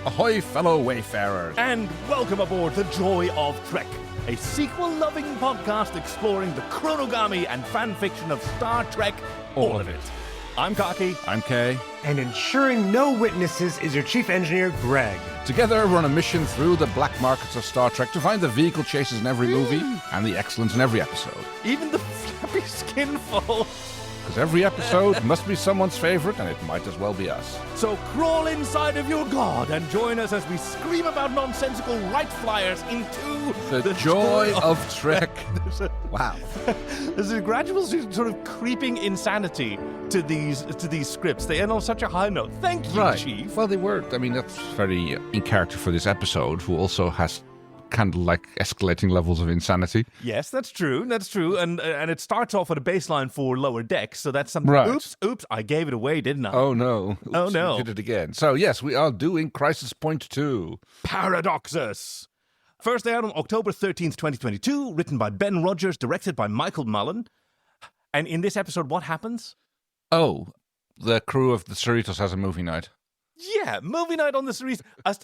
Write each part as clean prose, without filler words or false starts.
Ahoy, fellow wayfarers. And welcome aboard The Joy of Trek, a sequel-loving podcast exploring the chronogamy and fanfiction of Star Trek, all of it. I'm Cocky. I'm Kay. And ensuring no witnesses is your chief engineer, Greg. Together, we're on a mission through the black markets of Star Trek to find the vehicle chases in every movie and the excellence in every episode. Even the flappy skinful. Because every episode must be someone's favorite, and it might as well be us. So crawl inside of your god and join us as we scream about nonsensical right flyers into The joy of Trek. Wow. There's a gradual sort of creeping insanity to these scripts. They end on such a high note. Thank you, Chief. Well, they were. I mean, that's very in character for this episode, who also has kind of like escalating levels of insanity. Yes, that's true. That's true. And it starts off at a baseline for Lower Decks, so that's something. Right. Oops, I gave it away, didn't I? Oh, no. Oops, oh, no. We did it again. So, yes, we are doing Crisis Point 2. Paradoxus. First aired on October 13th, 2022, written by Ben Rodgers, directed by Michael Mullen. And in this episode, what happens? Oh, the crew of the Cerritos has a movie night. Yeah, movie night on the Cerritos.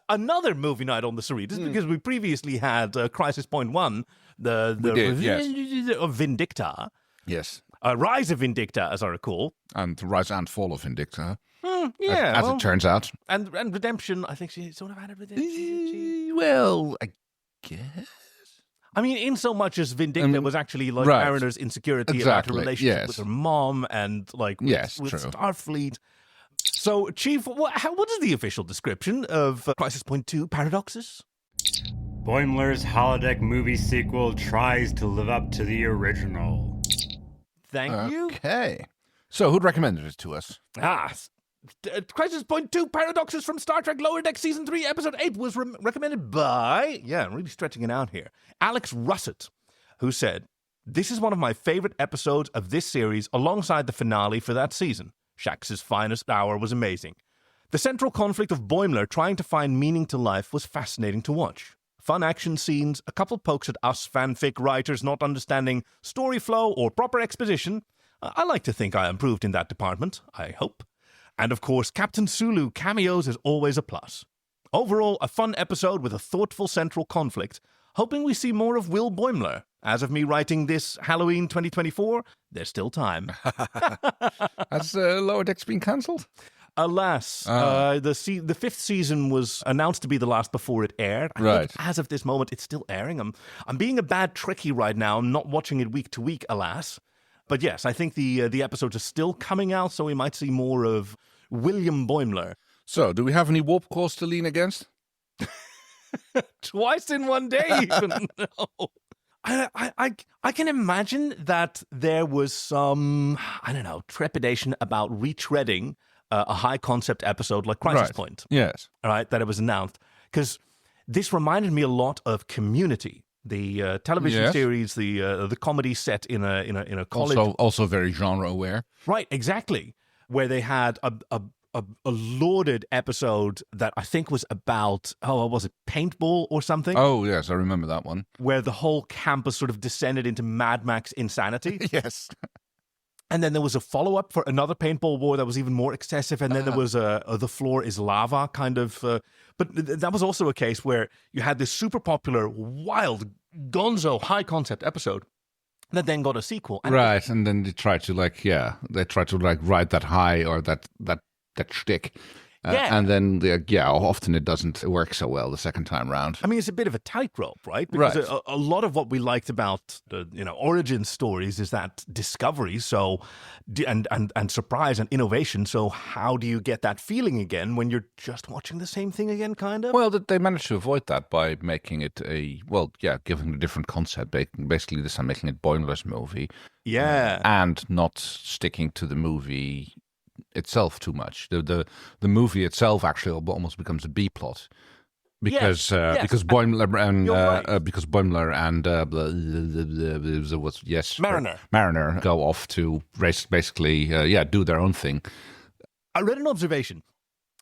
Another movie night on the Cerritos, because we previously had Crisis Point 1, the yes. of Vindicta. Yes. Rise of Vindicta, as I recall. And Rise and Fall of Vindicta. Yeah. As it turns out. And Redemption, I think she sort of had a redemption. Well, I guess. I mean, in so much as Vindicta was actually like right. Mariner's insecurity about her relationship with her mom and like with Starfleet. So, Chief, what is the official description of Crisis Point 2 Paradoxus? Boimler's holodeck movie sequel tries to live up to the original. Thank you. Okay. So, who'd recommended it to us? Crisis Point 2 Paradoxus from Star Trek Lower Deck Season 3, Episode 8 was recommended by, I'm really stretching it out here, Alex Russet, who said, "This is one of my favorite episodes of this series alongside the finale for that season. Shax's finest hour was amazing. The central conflict of Boimler trying to find meaning to life was fascinating to watch. Fun action scenes, a couple pokes at us fanfic writers not understanding story flow or proper exposition. I like to think I improved in that department, I hope. And of course, Captain Sulu cameos is always a plus. Overall, a fun episode with a thoughtful central conflict. Hoping we see more of Will Boimler. As of me writing this Halloween 2024, there's still time." Has Lower Decks been cancelled? Alas, the fifth season was announced to be the last before it aired. I think as of this moment, it's still airing. I'm being a bad Trekkie right now. I'm not watching it week to week, alas. But yes, I think the episodes are still coming out, so we might see more of William Boimler. So, do we have any warp cores to lean against? Twice in one day, even. No. I can imagine that there was some, trepidation about retreading a high-concept episode like Crisis Point. Yes. All right, that it was announced. Because this reminded me a lot of Community, the television series, the comedy set in a college. Also very genre-aware. Right, exactly. Where they had a lauded episode that I think was about, was it paintball or something? Oh, yes, I remember that one. Where the whole campus sort of descended into Mad Max insanity. Yes. And then there was a follow-up for another paintball war that was even more excessive. And then there was The Floor is Lava kind of. But that was also a case where you had this super popular, wild, gonzo, high-concept episode that then got a sequel. And and then they tried to ride that high or that shtick. And then, often it doesn't work so well the second time round. I mean, it's a bit of a tightrope, right? Because a lot of what we liked about the origin stories is that discovery, so and surprise and innovation. So how do you get that feeling again when you're just watching the same thing again, kind of? Well, they managed to avoid that by making it giving a different concept. Basically, this time making it Boimler's movie. Yeah. And not sticking to the movie itself too much. The movie itself actually almost becomes a B plot because Boimler and Mariner go off to basically do their own thing. I read an observation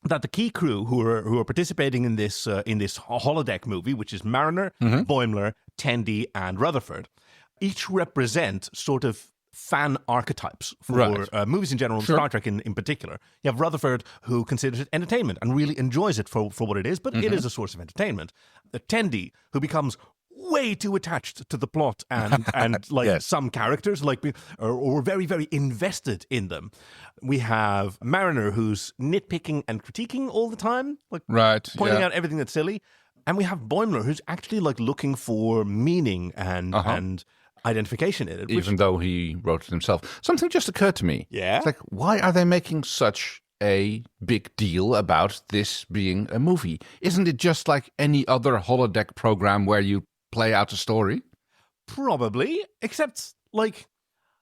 that the key crew who are participating in this holodeck movie, which is Mariner, Boimler, Tendi, and Rutherford, each represent sort of fan archetypes for Right. movies in general, and Star Trek in particular. You have Rutherford, who considers it entertainment and really enjoys it for what it is, but it is a source of entertainment. Tendi, who becomes way too attached to the plot and like Yes. some characters, like or very, very invested in them. We have Mariner, who's nitpicking and critiquing all the time, like Right. pointing yeah. out everything that's silly. And we have Boimler, who's actually like looking for meaning and identification in it. Which, Even though he wrote it himself. Something just occurred to me. Yeah? It's like, why are they making such a big deal about this being a movie? Isn't it just like any other holodeck program where you play out a story? probably, except like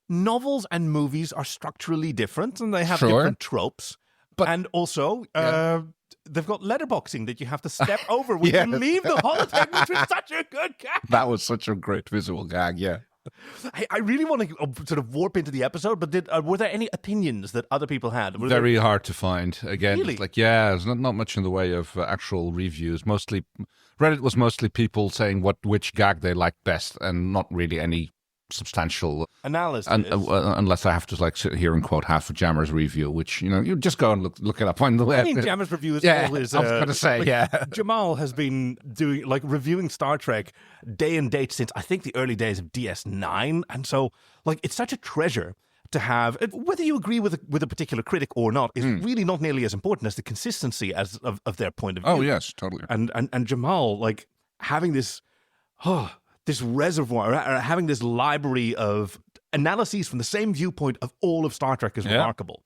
novels and movies are structurally different and they have Sure. different tropes. But- and also, they've got letterboxing that you have to step over when Yes. you leave the holodeck, which was such a good gag. That was such a great visual gag, yeah. Hey, I really want to sort of warp into the episode, but were there any opinions that other people had? Were there- Very hard to find. Again, Really? it's like, yeah, there's not much in the way of actual reviews. Mostly, Reddit was mostly people saying which gag they liked best, and not really any substantial. analysis? Unless I have to like sit here and quote half a Jammer's review, which you just go and look it up on the web. I mean, Jammer's review is Yeah, always. I was going to say, yeah. Jamal has been doing reviewing Star Trek day and date since I think the early days of DS9, and so it's such a treasure to have. Whether you agree with a particular critic or not is really not nearly as important as the consistency of their point of view. Oh yes, totally. And Jamal having this this reservoir, or having this library of analyses from the same viewpoint of all of Star Trek is remarkable.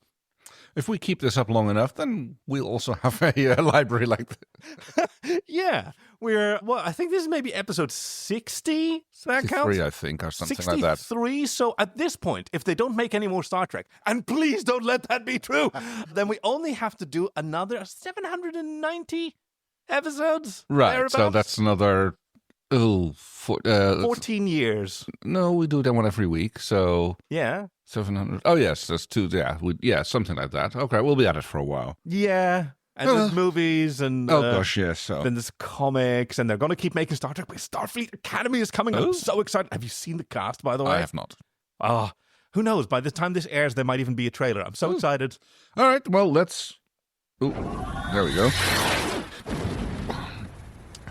If we keep this up long enough, then we'll also have a library like this. Yeah, I think this is maybe episode 60. So that counts. 63, I think, or something like that. 63. So at this point, if they don't make any more Star Trek, and please don't let that be true, then we only have to do another 790 episodes. Right, thereabouts. so that's another 14 years. No, we do that one every week, so Yeah. 700. Oh, yes, that's two. Yeah, something like that. Okay, we'll be at it for a while. Yeah. And there's movies and Oh, gosh, yes. So. then there's comics, and they're going to keep making Star Trek. But Starfleet Academy is coming. I'm so excited. Have you seen the cast, by the way? I have not. Oh, who knows? By the time this airs, there might even be a trailer. I'm so excited. All right, well, let's... Ooh, there we go.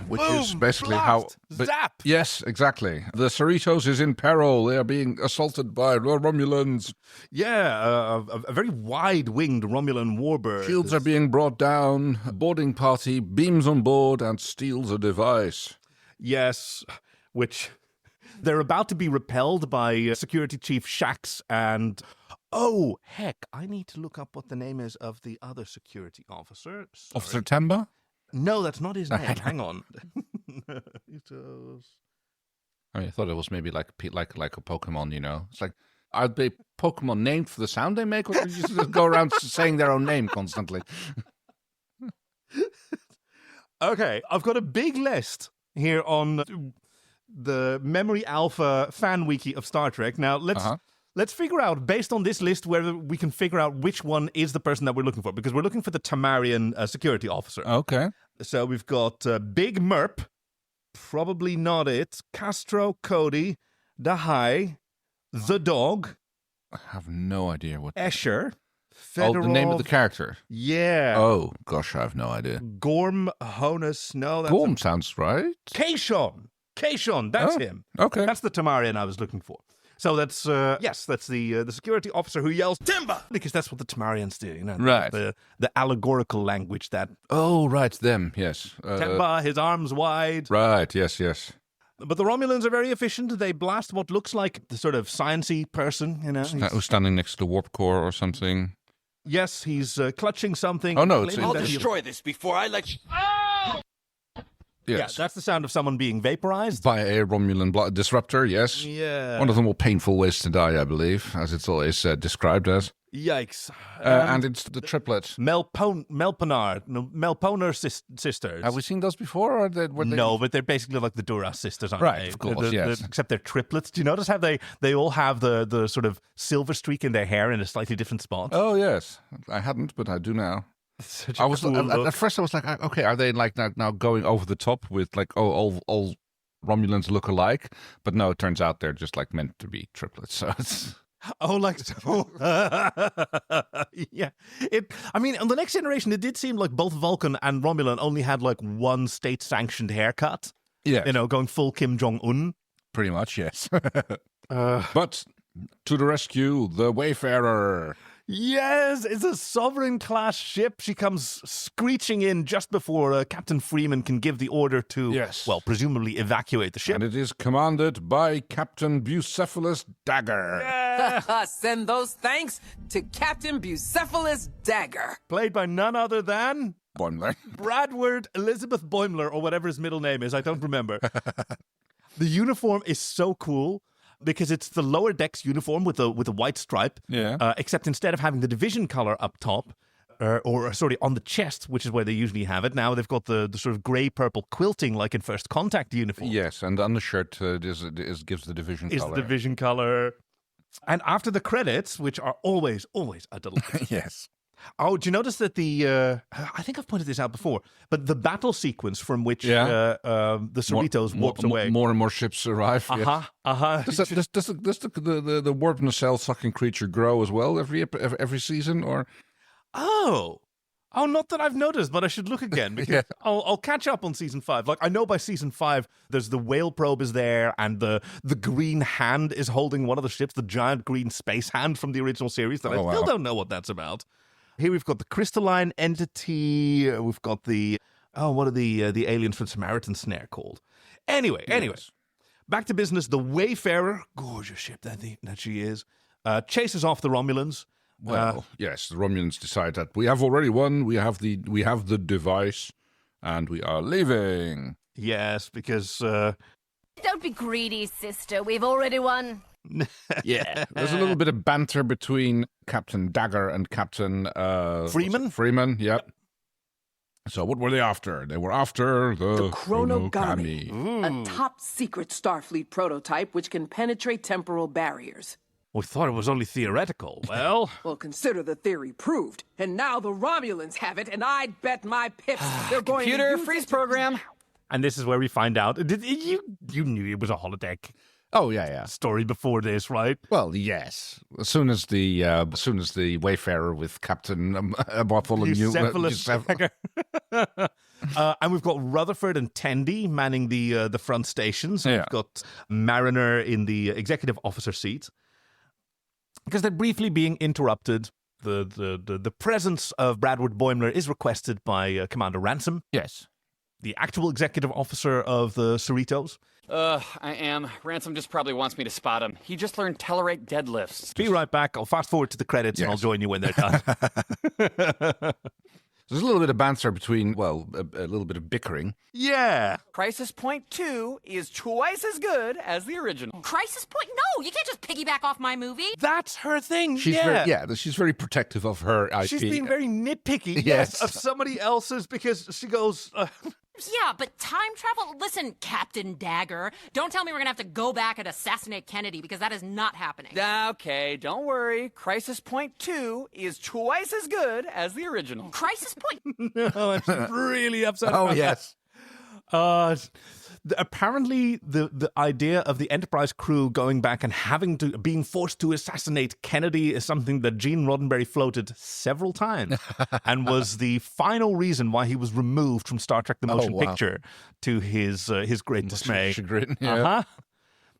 Which is Boom, basically blast, how... zap. Yes, exactly. The Cerritos is in peril. They are being assaulted by the Romulans. Yeah, a very wide-winged Romulan warbird. Shields are being brought down. A boarding party beams on board and steals a device. Yes, which they're about to be repelled by Security Chief Shax and... Oh, heck, I need to look up what the name is of the other security officer. Sorry. Officer Temba? No, that's not his name. Hang on. I thought it was maybe like a Pokemon, It's like, are they Pokemon named for the sound they make, or do you just go around saying their own name constantly? Okay, I've got a big list here on the Memory Alpha fan wiki of Star Trek. Now, let's figure out, based on this list, whether we can figure out which one is the person that we're looking for, because we're looking for the Tamarian security officer. Okay. So we've got Big Merp, probably not it, Castro, Cody, Dahai, The Dog, I have no idea what... Escher, Oh, the name of the Fedorov, character. Yeah. Oh, gosh, I have no idea. Gorm, Honus, no, that's Gorm sounds right. Kaishon, that's him. Okay. That's the Tamarian I was looking for. So that's that's the security officer who yells "Timber" because that's what the Tamarians do, Right. The allegorical language that Oh, right, them, yes. Timber, his arms wide. Right, yes. But the Romulans are very efficient. They blast what looks like the sort of sciencey person, Who's standing next to the warp core or something? Yes, he's clutching something. Oh, no, it's- claiming I'll that he- destroy this before I let you. Yeah, Yes. that's the sound of someone being vaporized. By a Romulan disruptor, yes. Yeah. One of the more painful ways to die, I believe, as it's always described as. Yikes. And it's the triplet. Melponer sisters. Have we seen those before? Or were they... No, but they're basically like the Duras sisters, aren't Right, they? of course, yes. Except they're triplets. Do you notice how they all have the sort of silver streak in their hair in a slightly different spot? Oh, yes. I hadn't, but I do now. Such I a was cool look. at first I was like, okay, are they like now going over the top with like, all Romulans look alike? But no, it turns out they're just like meant to be triplets. So it's Oh, like so. Yeah. I mean, on the Next Generation, it did seem like both Vulcan and Romulan only had like one state-sanctioned haircut. Yeah. You know, going full Kim Jong-un. Pretty much, yes. But to the rescue, the Wayfarer. Yes, it's a Sovereign-class ship. She comes screeching in just before Captain Freeman can give the order to, Yes. well, presumably evacuate the ship. And it is commanded by Captain Bucephalus Dagger. Send those thanks to Captain Bucephalus Dagger. Played by none other than Boimler. Bradward Elizabeth Boimler, or whatever his middle name is. I don't remember. The uniform is so cool because it's the lower decks uniform with a white stripe. Yeah. Except instead of having the division color up top, or on the chest, which is where they usually have it, now they've got the sort of grey-purple quilting like in First Contact uniform. Yes, and the undershirt gives the division Is color. the division color. And after the credits, which are always a delight. Yes. Oh, do you notice that I think I've pointed this out before, but the battle sequence from which the Cerritos warps away. More and more ships arrive. Uh-huh. Does the warp nacelle sucking creature grow as well every season, or? Oh, not that I've noticed, but I should look again because Yeah. I'll catch up on season 5. Like I know by season 5, there's the whale probe is there, and the green hand is holding one of the ships, the giant green space hand from the original series. That I still don't know what that's about. Here we've got the crystalline entity. We've got what are the aliens from Samaritan Snare called? Anyway, back to business. The Wayfarer, gorgeous ship that she is, chases off the Romulans. Well, yes, the Romulans decide that we have already won. We have the device, and we are leaving. Yes, because Don't be greedy, sister. We've already won. Yeah, there's a little bit of banter between Captain Dagger and Captain Freeman. Freeman, yep. So what were they after? They were after the Chronogami. Chronogami. A top-secret Starfleet prototype which can penetrate temporal barriers. we thought it was only theoretical. Well, Well, consider the theory proved. And now the Romulans have it, and I'd bet my pips they're going Computer to use freeze it. program. and this is where we find out. You knew it was a holodeck Oh yeah. story before this, right? Well, yes. As soon as the Wayfarer with Captain Bartholomew, Bucephalus. And we've got Rutherford and Tandy manning the front stations. Yeah. We've got Mariner in the executive officer seat. Because they're briefly being interrupted. The presence of Bradward Boimler is requested by Commander Ransom, yes. the actual executive officer of the Cerritos. I am. Ransom just probably wants me to spot him. He just learned Tellerate deadlifts. Be right back. I'll fast forward to the credits and I'll Yes. join you when they're done. There's a little bit of banter between, well, a little bit of bickering. Yeah. Crisis Point 2 is twice as good as the original. Crisis Point? No, you can't just piggyback off my movie. That's her thing. She's she's very protective of her IP. She's being very nitpicky, Yes. of somebody else's because she goes, Yeah, but time travel. Listen, Captain Dagger. Don't tell me we're gonna have to go back and assassinate Kennedy because that is not happening. Okay, don't worry. Crisis Point 2 is twice as good as the original. Crisis Point. no, and she's really upset Oh, about yes. that. Apparently, the idea of the Enterprise crew going back and being forced to assassinate Kennedy is something that Gene Roddenberry floated several times, and was the final reason why he was removed from Star Trek: The Motion wow. Picture, to his great dismay. Chagrin, yeah. Uh-huh.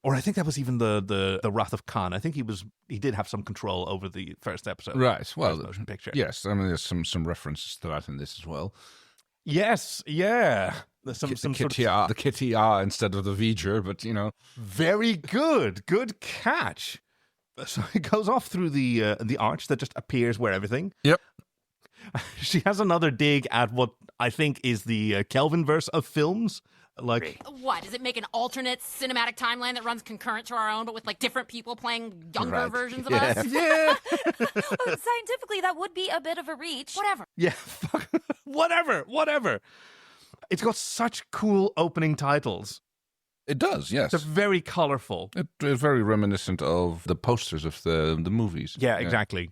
Or I think that was even the Wrath of Khan. I think he did have some control over the first episode. Right. Well, First motion picture. yes. I mean, there's some references to that in this as well. Yes. Yeah. There's some sort of the Kitty R instead of the V'ger, but very good. Good catch. So it goes off through the arch that just appears where everything. Yep. She has another dig at what I think is the Kelvinverse of films. Like, What? Does it make an alternate cinematic timeline that runs concurrent to our own, but with like different people playing younger Right. versions of Yeah. us? yeah, Scientifically, that would be a bit of a reach. Whatever. yeah, fuck. whatever. It's got such cool opening titles. It does, yes. They're very colorful. It's very reminiscent of the posters of the movies. Yeah, exactly.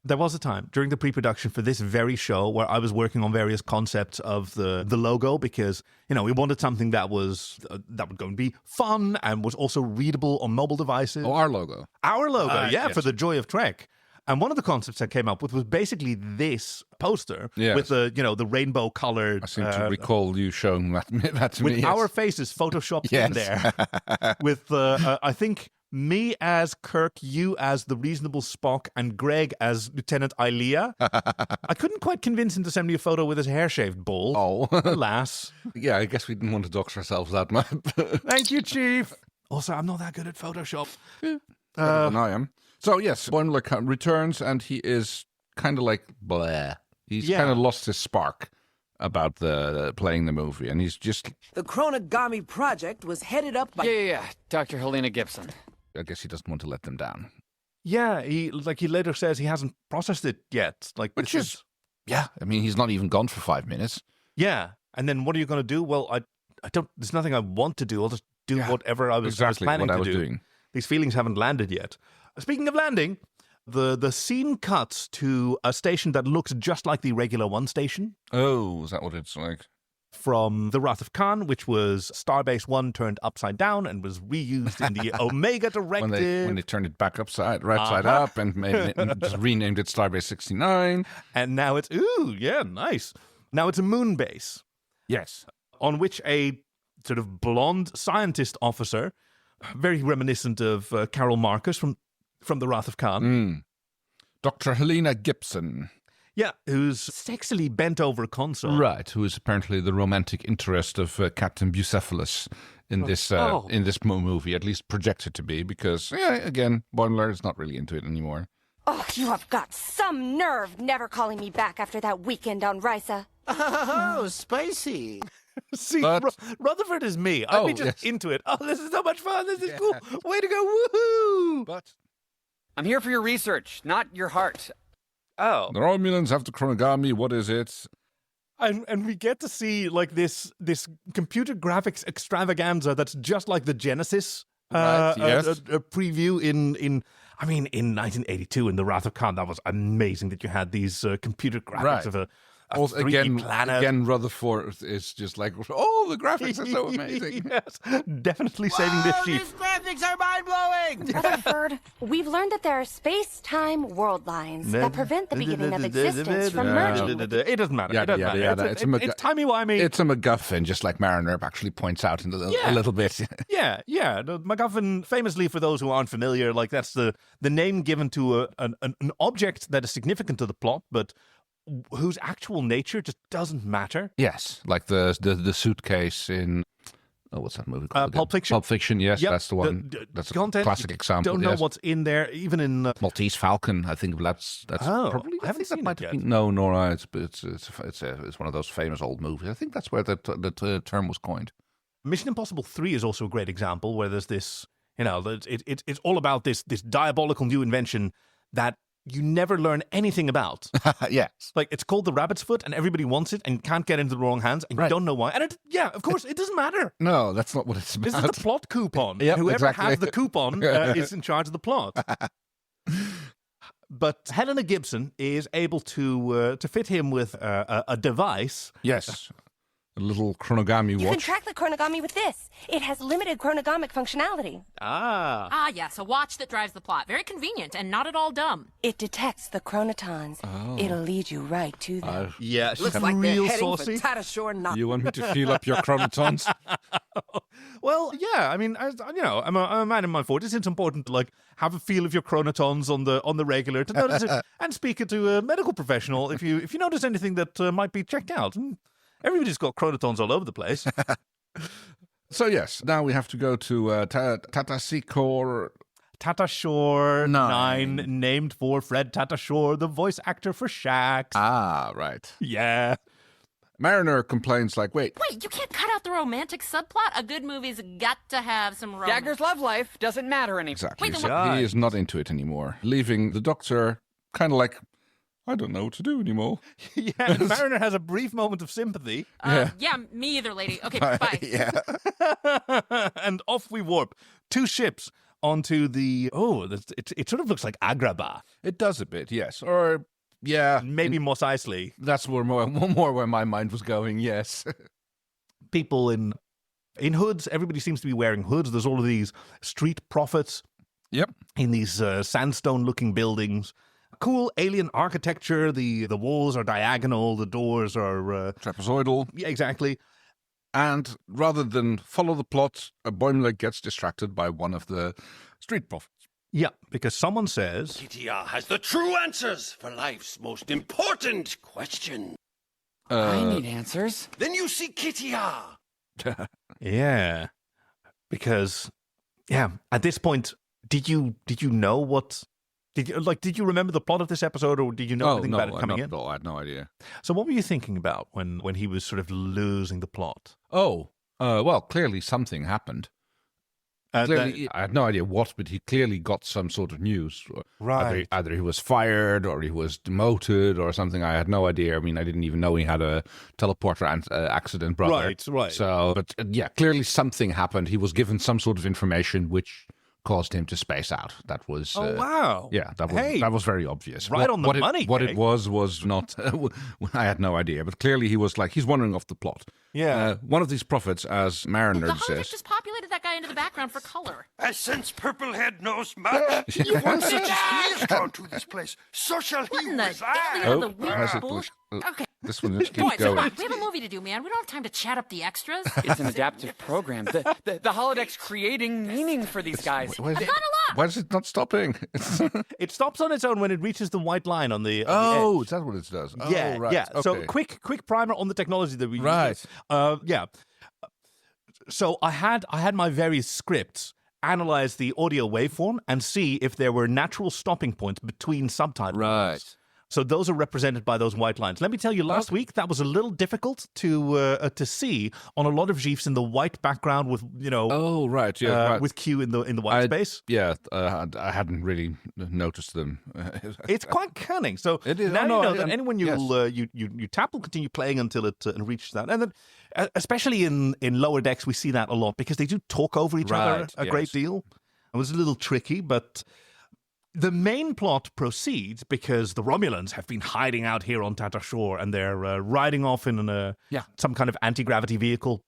There was a time during the pre-production for this very show where I was working on various concepts of the logo because, we wanted something that was that would go and be fun and was also readable on mobile devices. Oh, our logo. Our logo, Yes. for the joy of Trek. And one of the concepts I came up with was basically this poster Yes. with the rainbow colored. I seem to recall you showing that to me. With yes. our faces photoshopped Yes. in there. With, I think, me as Kirk, you as the reasonable Spock, and Greg as Lieutenant Ilea. I couldn't quite convince him to send me a photo with his hair shaved bald. Oh. Alas. Yeah, I guess we didn't want to dox ourselves that much. Thank you, Chief. Also, I'm not that good at Photoshop. Better than I am. So, yes, Boimler returns, and he is kind of like, bleh. He's kind of lost his spark about the playing the movie, and he's just... The Chronogami project was headed up by... Yeah. Dr. Helena Gibson. I guess he doesn't want to let them down. Yeah, he later says he hasn't processed it yet. Which is... Yeah, I mean, he's not even gone for 5 minutes. Yeah, and then what are you going to do? Well, I don't... There's nothing I want to do. I'll just do whatever I was planning to do. Doing. These feelings haven't landed yet. Speaking of landing, the scene cuts to a station that looks just like the regular one station. Oh, is that what it's like? From the Wrath of Khan, which was Starbase 1 turned upside down and was reused in the Omega Directive. When they turned it back right side up and just renamed it Starbase 69. And now it's, nice. Now it's a moon base. Yes. On which a sort of blonde scientist officer, very reminiscent of Carol Marcus from the Wrath of Khan. Dr. Helena Gibson. Yeah, who's sexily bent over a console. Right, who is apparently the romantic interest of Captain Bucephalus in this movie, at least projected to be, because, again, Boimler is not really into it anymore. Oh, you have got some nerve never calling me back after that weekend on Risa. Oh, spicy. See, But- Rutherford is me. I'd be just into it. Oh, this is so much fun. This is cool. Way to go. Woohoo. But I'm here for your research, not your heart. Oh. the Romulans have the chronogami. What is it? And we get to see like this computer graphics extravaganza that's just like the Genesis Right, yes. a preview in 1982 in the Wrath of Khan. That was amazing that you had these computer graphics Right. of a Also, 3D planet. again, Rutherford is just like, oh, the graphics are so amazing. Yes, definitely saving this sheep. These graphics are mind-blowing! Rutherford, we've learned that there are space-time world lines that prevent the beginning of existence from merging. It doesn't matter. Yada, It doesn't yada, matter. yada. It's timey-wimey. It's a MacGuffin, just like Mariner actually points out a little bit. Yeah. The MacGuffin, famously for those who aren't familiar, like that's the name given to an object that is significant to the plot, but whose actual nature just doesn't matter. Yes, like the suitcase in... Oh, what's that movie called? Pulp Fiction. Pulp Fiction, yes, Yep. that's the one. That's a content, classic you example. Don't know yes. what's in there, even in Maltese Falcon. I think that's Oh, probably. I haven't think that seen might it have yet. been. No, Nora. It's one of those famous old movies. I think that's where the term was coined. Mission Impossible 3 is also a great example where there's this, it's all about this diabolical new invention that you never learn anything about. Yes. Like, it's called the rabbit's foot, and everybody wants it and can't get into the wrong hands, and you don't know why. And of course, it doesn't matter. No, that's not what it's about. This is the plot coupon. Yep, Whoever exactly. has the coupon is in charge of the plot. But Helena Gibson is able to fit him with a device. Yes. A little chronogami You can watch. track the chronogami with this. It has limited chronogamic functionality. Ah. Yes, a watch that drives the plot. Very convenient and not at all dumb. It detects the chronotons. It'll lead you right to them. Yeah, she's Looks like they're real heading saucy. for Tatashore Knock. You want me to feel up your chronotons? Well, yeah, I mean, I'm a man in my 40s. It's important to like have a feel of your chronotons on the regular, to notice it and speak it to a medical professional if you notice anything that might be checked out. Everybody's got chronotons all over the place. So yes, now we have to go to Tatasikor. Tata Shore 9. 9, named for Fred Tata Shore, the voice actor for Shax. Ah, right. Yeah. Mariner complains like, wait, You can't cut out the romantic subplot. A good movie's got to have some romance. Dagger's love life doesn't matter anymore. exactly. Wait, So then he is not into it anymore, leaving the Doctor kind of like, I don't know what to do anymore. Yeah, and Mariner has a brief moment of sympathy. Yeah, me either, lady. Okay, bye. Yeah. And off we warp. 2 ships onto the... it sort of looks like Agrabah. It does a bit, yes. Or, yeah. Maybe Mos Eisley. That's more where my mind was going, yes. People in hoods. Everybody seems to be wearing hoods. There's all of these street prophets. Yep. In these sandstone-looking buildings. Cool alien architecture. The walls are diagonal. The doors are... trapezoidal. Yeah, exactly. And rather than follow the plot, Boimler gets distracted by one of the street prophets. Yeah, because someone says... Kitia has the true answers for life's most important question. I need answers. Then you see Kitia. Yeah. Because, at this point, did you know what... Did you remember the plot of this episode, or did you know anything about it coming in? No, I had no idea. So what were you thinking about when he was sort of losing the plot? Well, clearly something happened. I had no idea what, but he clearly got some sort of news. Right. Either he was fired or he was demoted or something. I had no idea. I mean, I didn't even know he had a teleporter accident, brother. Right. So, but clearly something happened. He was given some sort of information which caused him to space out. That was... wow. Yeah, that was very obvious. Right on the money. What it was not... I had no idea. But clearly he was he's wandering off the plot. Yeah. One of these prophets, as Mariner The holodeck says... just populated that guy into the background for color. Since Purplehead knows much, if one such as he is drawn to this place, so shall What he in the reside. hell of the weird bullshit? Okay. This one just Boys, keeps come going. on. We have a movie to do, man. We don't have time to chat up the extras. It's an adaptive program. The holodeck's creating meaning for these guys. Why is, Not a lot. why is it not stopping? It stops on its own when it reaches the white line on the Oh, edge. is that what it does? Yeah, Oh, right. yeah. So Okay. quick primer on the technology that we Right. use. Yeah. So I had my various scripts analyze the audio waveform and see if there were natural stopping points between subtitles. Right. So those are represented by those white lines. Let me tell you, last week that was a little difficult to see on a lot of GIFs in the white background with Oh, right. Yeah. Right. with Q in the white space. Yeah, I hadn't really noticed them. It's quite cunning. So It is. now Oh, no, you know I- that anyone you tap will continue playing until it reaches that. And then, especially in lower decks, we see that a lot because they do talk over each other Right, a great yes. deal. It was a little tricky, but the main plot proceeds because the Romulans have been hiding out here on Tata Shore and they're riding off in some kind of anti-gravity vehicle.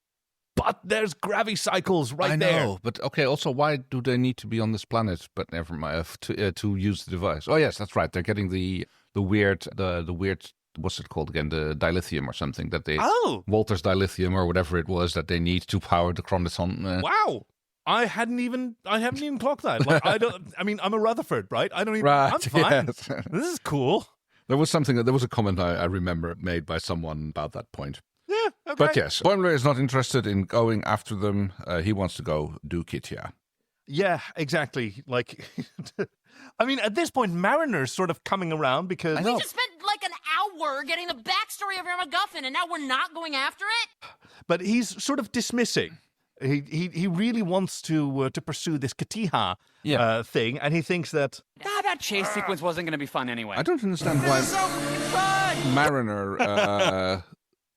But there's gravicycles right I there. know, but okay. Also, why do they need to be on this planet? But never mind. To use the device. Oh yes, that's right. They're getting the weird. What's it called again? The dilithium or something that they. Oh, Walter's dilithium or whatever it was that they need to power the Chronoton. wow. I haven't even clocked that. Like, I'm a Rutherford, right? I don't even. Right. I'm fine. Yes. This is cool. There was a comment I remember made by someone about that point. Yeah. Okay. But yes, Boimler is not interested in going after them. He wants to go do Kitia. Yeah, exactly. Like, I mean, at this point, Mariner's sort of coming around because We just spent like an hour getting the backstory of your MacGuffin, and now we're not going after it? but he's sort of dismissing. He really wants to pursue this Katiha thing, and he thinks that That chase sequence wasn't going to be fun anyway. I don't understand why Mariner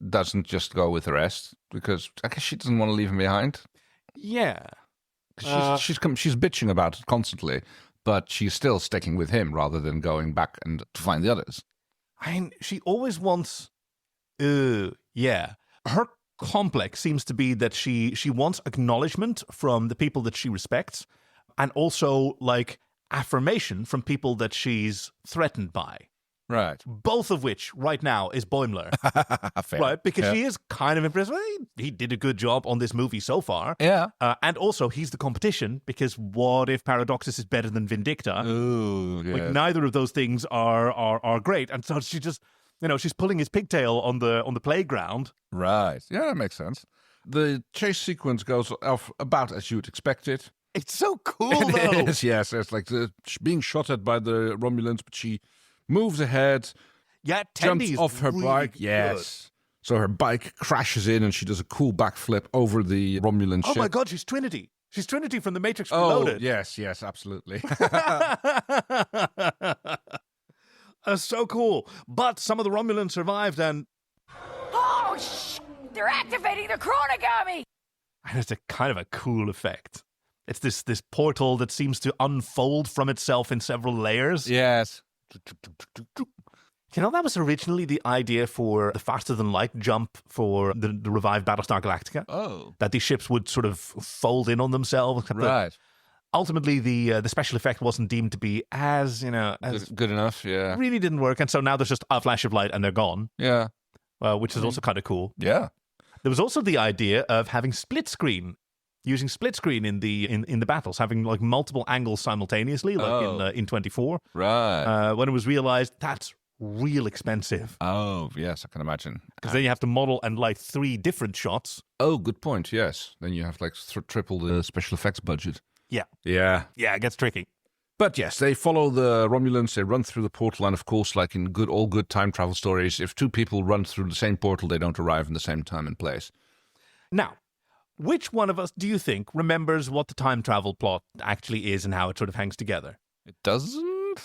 doesn't just go with the rest, because I guess she doesn't want to leave him behind. yeah. She's bitching about it constantly, but she's still sticking with him rather than going back and to find the others. I mean, she always wants. Yeah. Her complex seems to be that she wants acknowledgement from the people that she respects, and also like affirmation from people that she's threatened by. Right. Both of which right now is Boimler. Fair. Right, because Yeah. she is kind of impressed. Well, he did a good job on this movie so far. Yeah. And also, he's the competition, because what if Paradoxus is better than Vindicta? Ooh, yeah. Like, neither of those things are great. And so she just, she's pulling his pigtail on the playground. Right. Yeah, that makes sense. The chase sequence goes off about as you'd expect it. It's so cool, It though. is, yes. It's like being shot at by the Romulans, but she moves ahead, Yeah, jumps Tendy's off her really bike. good. Yes. So her bike crashes in and she does a cool backflip over the Romulan Oh ship. my God, she's Trinity. She's Trinity from The Matrix Oh, Reloaded. yes, absolutely. That's so cool. But some of the Romulans survived, and Oh, they're activating the chronogami! it's a kind of a cool effect. It's this portal that seems to unfold from itself in several layers. Yes. You know, that was originally the idea for the faster-than-light jump for the revived Battlestar Galactica. Oh. That these ships would sort of fold in on themselves. Right. Ultimately, the special effect wasn't deemed to be as, as good enough, yeah. really didn't work. And so now there's just a flash of light and they're gone. Yeah. Which is also kind of cool. Yeah. There was also the idea of having split screen. Using split screen in the battles, having like multiple angles simultaneously, like in 24. Right. When it was realized that's real expensive. Oh, yes, I can imagine. Because then you have to model and light 3 different shots. Oh, good point, yes. Then you have like triple the special effects budget. Yeah. Yeah. Yeah, it gets tricky. But yes, they follow the Romulans, they run through the portal, and of course, like in all good time travel stories, if 2 people run through the same portal, they don't arrive in the same time and place. Now, which one of us do you think remembers what the time travel plot actually is and how it sort of hangs together? It doesn't?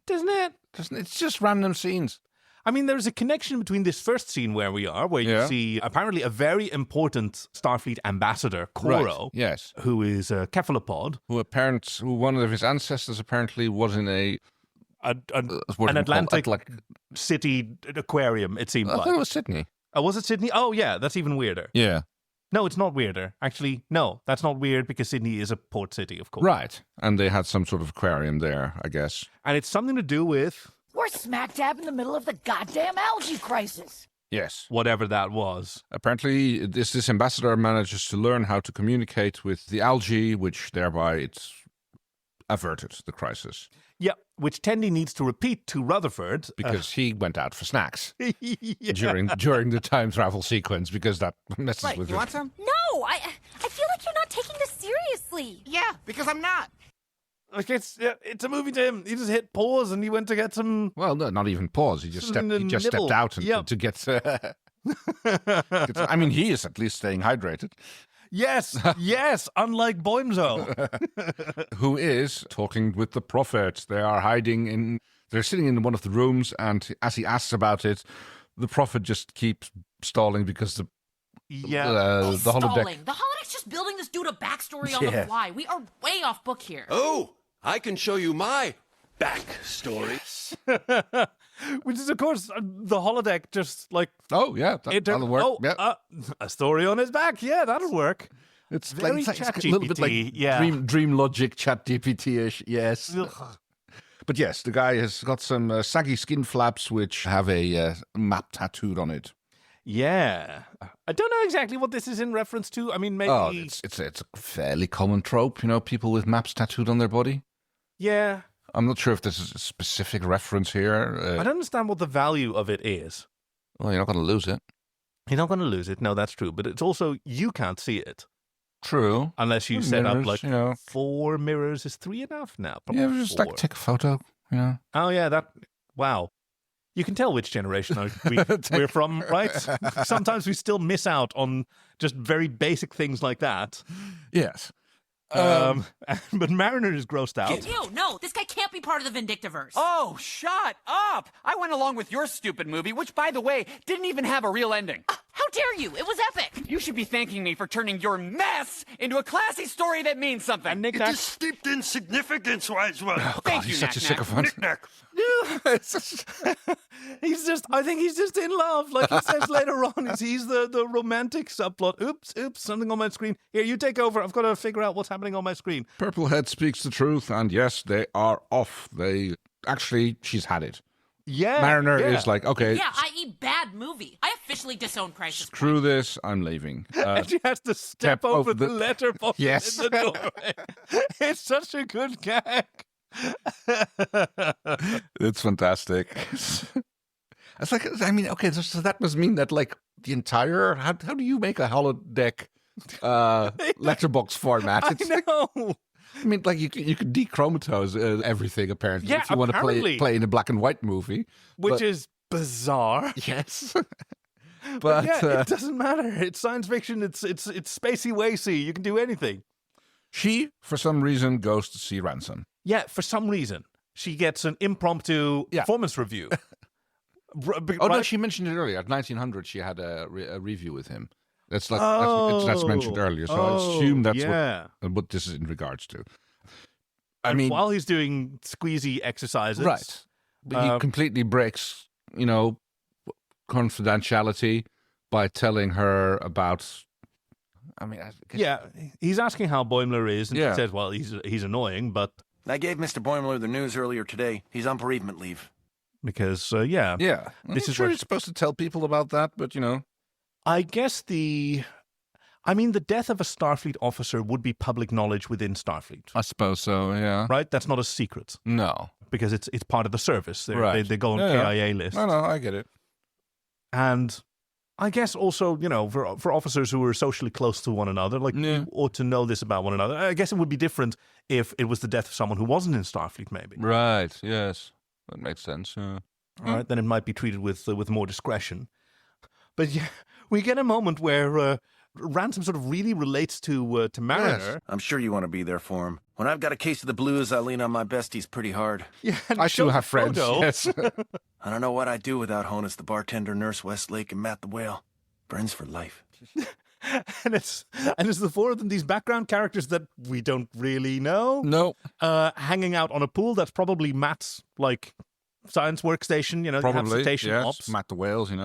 Doesn't it? It's just random scenes. I mean, there's a connection between this first scene where we are, where you see apparently a very important Starfleet ambassador, Koro, right. Yes, who is a cephalopod. Who one of his ancestors apparently was in an Atlantic city aquarium, it seemed like. I thought it was Sydney. Oh, was it Sydney? Oh, yeah, that's even weirder. Yeah. No, it's not weirder. Actually, no, that's not weird because Sydney is a port city, of course. Right. And they had some sort of aquarium there, I guess. And it's something to do with... We're smack dab in the middle of the goddamn algae crisis. Yes. Whatever that was. Apparently, this ambassador manages to learn how to communicate with the algae, which thereby it's averted the crisis. Yeah, which Tendi needs to repeat to Rutherford. Because he went out for snacks yeah. during the time travel sequence, because that messes with You him. want some? No, I feel like you're not taking this seriously. Yeah, because I'm not. Like it's a movie to him. He just hit pause and he went to get some... Well, no, not even pause. He just stepped out and to get... I mean, he is at least staying hydrated. Yes, yes, unlike Boimler. Who is talking with the prophet. They're sitting in one of the rooms, and as he asks about it, the prophet just keeps stalling because the holodeck... Stalling. The holodeck's just building this dude a backstory on the fly. We are way off book here. Oh, I can show you my backstory. Which is, of course, the holodeck just like... Oh, yeah, that'll work. Oh, yeah. A story on his back. Yeah, that'll work. It's very like chat a little bit like dream logic chat GPT-ish, yes. But yes, the guy has got some saggy skin flaps which have a map tattooed on it. Yeah. I don't know exactly what this is in reference to. I mean, maybe... Oh, it's a fairly common trope, people with maps tattooed on their body. Yeah. I'm not sure if this is a specific reference here. I don't understand what the value of it is. Well, you're not going to lose it. You're not going to lose it. No, that's true. But it's also, you can't see it. True. Unless you set up like 4 mirrors. Is 3 enough? No, probably yeah, just 4. like take a photo, Oh, yeah, wow. You can tell which generation we're from, right? Sometimes we still miss out on just very basic things like that. Yes. But Mariner is grossed out. Ew, no, this guy can't be part of the Vindictiverse. Oh, shut up! I went along with your stupid movie, which, by the way, didn't even have a real ending. How dare you? It was epic. You should be thanking me for turning your mess into a classy story that means something. It is steeped in significance, Wisewell. Oh, God, Thank you, he's such a Knack-Knack. sycophant. Knick-knack. I think he's just in love. Like he says later on, he's the romantic subplot. Oops, something on my screen. Here, you take over. I've got to figure out what's happening on my screen. Purplehead speaks the truth, and yes, they are off. She's had it. Yeah. Mariner is like, okay. Yeah, i.e. bad movie. I officially disown Crisis Screw Point. this, I'm leaving. And she has to step over the letterbox yes. in the doorway. It's such a good gag. It's fantastic. It's like, I mean, okay, so that must mean that like the entire, how do you make a holodeck letterbox format? I know. I mean, like you could dechromatize everything apparently Yeah, if you want to play in a black and white movie, which is bizarre. Yes, but yeah, it doesn't matter. It's science fiction. It's spacey wacy. You can do anything. She, for some reason, goes to see Ransom. Yeah, for some reason, she gets an impromptu performance review. No, she mentioned it earlier. At 1900, she had a review with him. That's that's mentioned earlier, so I assume that's what this is in regards to. I mean, while he's doing squeezy exercises, right? But he completely breaks, confidentiality by telling her about. I mean, he's asking how Boimler is, and she says, "Well, he's annoying, but." I gave Mr. Boimler the news earlier today. He's on bereavement leave. Because, I'm not sure you're supposed to tell people about that, but, I guess the death of a Starfleet officer would be public knowledge within Starfleet. I suppose so, yeah. Right? That's not a secret. No. Because it's part of the service. They go on yeah. KIA lists. No, I get it. And I guess also, for officers who are socially close to one another, you ought to know this about one another. I guess it would be different if it was the death of someone who wasn't in Starfleet, maybe. Right, yes. That makes sense. All right, then it might be treated with more discretion. But yeah, we get a moment where Ransom sort of really relates to Mariner. Yes. I'm sure you want to be there for him. When I've got a case of the blues, I lean on my besties pretty hard. Yeah, I still have friends. Yes. I don't know what I'd do without Honus the bartender, Nurse Westlake, and Matt the whale. Friends for life. and it's the four of them, these background characters that we don't really know. No. Hanging out on a pool. That's probably Matt's science workstation. Probably. Station yes. ops. Matt the whales. It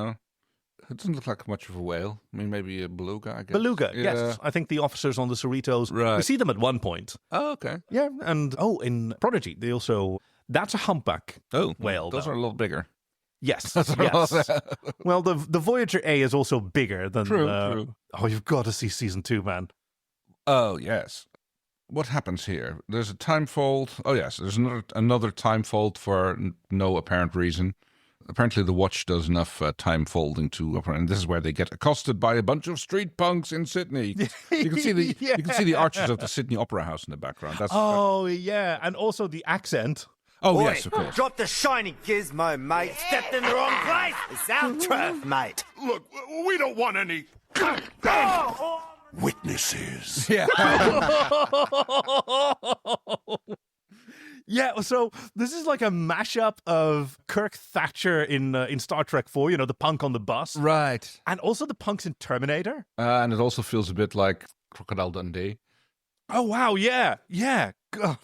doesn't look like much of a whale. I mean, maybe a beluga, I guess. Beluga, yes. I think the officers on the Cerritos, we see them at one point. Oh, okay. Yeah, and in Prodigy, they also, that's a humpback whale. Those are a lot bigger. Yes, yes. Well, the Voyager A is also bigger than... True. Oh, you've got to see season 2, man. Oh, yes. What happens here? There's a time fold. Oh, yes, there's another time fold for no apparent reason. Apparently, the Watch does enough time folding and this is where they get accosted by a bunch of street punks in Sydney. You can see the arches of the Sydney Opera House in the background. Yeah, and also the accent. Oh, yes, of course. Drop the shiny gizmo, mate. Stepped in the wrong place. It's our turf, mate. Look, we don't want any witnesses. Yeah. Yeah, so this is like a mashup of Kirk Thatcher in Star Trek 4, the punk on the bus. Right. And also the punks in Terminator. And it also feels a bit like Crocodile Dundee. Oh, wow, yeah. God.